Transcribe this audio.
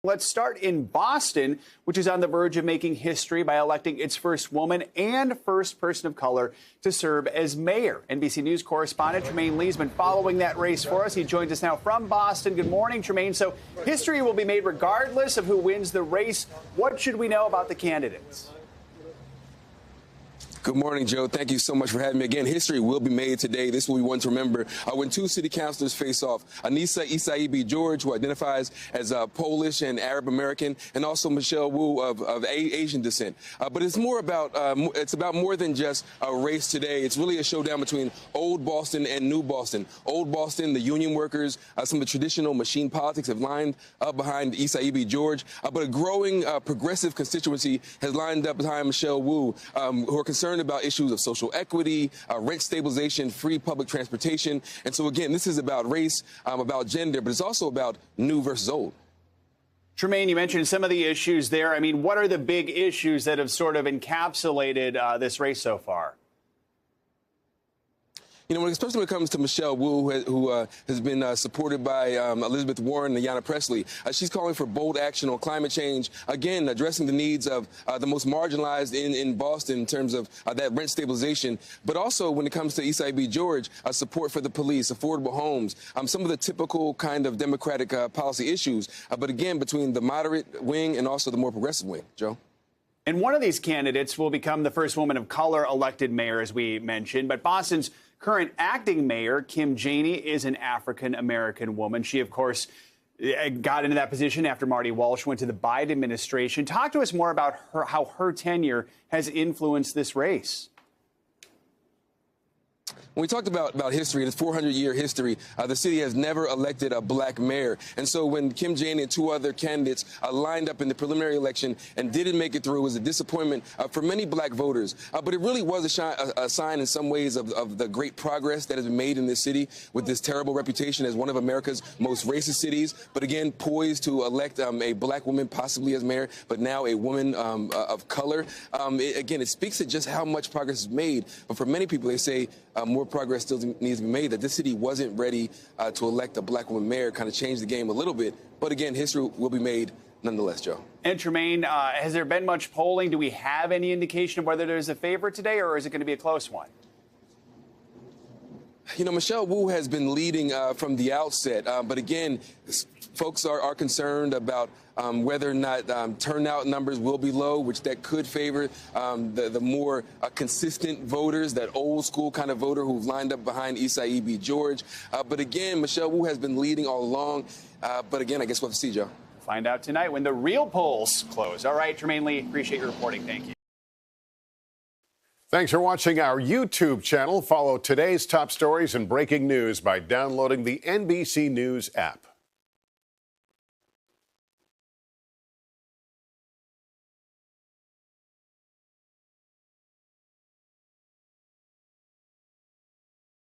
Let's start in Boston, which is on the verge of making history by electing its first woman and first person of color to serve as mayor. NBC News correspondent Trymaine Lee has been following that race for us. He joins us now from Boston. Good morning, Trymaine. So history will be made regardless of who wins the race. What should we know about the candidates? Good morning, Joe. Thank you so much for having me again. History will be made today. This will be one to remember when two city councilors face off. ANNISSA ESSAIBI George, who identifies as Polish and Arab American, and also Michelle Wu of Asian descent. But it's more about it's about more than just a race today. It's really a showdown between Old Boston and New Boston. Old Boston, the union workers, some of the traditional machine politics have lined up behind ESSAIBI George, but a growing progressive constituency has lined up behind Michelle Wu, who are concerned about issues of social equity, rent stabilization, free public transportation. And so, again, this is about race, about gender, but it's also about new versus old. Trymaine, you mentioned some of the issues there. I mean, what are the big issues that have sort of encapsulated this race so far? You know, especially when it comes to Michelle Wu, who has been supported by Elizabeth Warren and Ayanna Pressley. She's calling for bold action on climate change, again, addressing the needs of the most marginalized in Boston in terms of that rent stabilization. But also when it comes to ESSAIBI George, support for the police, affordable homes, some of the typical kind of Democratic policy issues. But again, between the moderate wing and also the more progressive wing. Joe? And one of these candidates will become the first woman of color elected mayor, as we mentioned. But Boston's current acting mayor, Kim Janey, is an African-American woman. She, of course, got into that position after Marty Walsh went to the Biden administration. Talk to us more about how her tenure has influenced this race. When we talked about history, this 400-year history, the city has never elected a black mayor. And so when Kim Janey and two other candidates lined up in the preliminary election and didn't make it through, it was a disappointment for many black voters. But it really was a sign in some ways of the great progress that has been made in this city with this terrible reputation as one of America's most racist cities. But again, poised to elect a black woman possibly as mayor, but now a woman of color. Again, it speaks to just how much progress is made. But for many people, they say more progress still needs to be made, that this city wasn't ready to elect a black woman mayor, kind of changed the game a little bit. But again, history will be made nonetheless, Joe. And Trymaine, has there been much polling? Do we have any indication of whether there's a favorite today, or is it going to be a close one? You know, Michelle Wu has been leading from the outset. But again, folks are concerned about whether or not turnout numbers will be low, which that could favor the more consistent voters, that old school kind of voter who've lined up behind ESSAIBI George. But again, Michelle Wu has been leading all along. But again, I guess we'll have to see, Joe. Find out tonight when the real polls close. All right, Trymaine Lee, appreciate your reporting. Thank you. Thanks for watching our YouTube channel. Follow today's top stories and breaking news by downloading the NBC News app.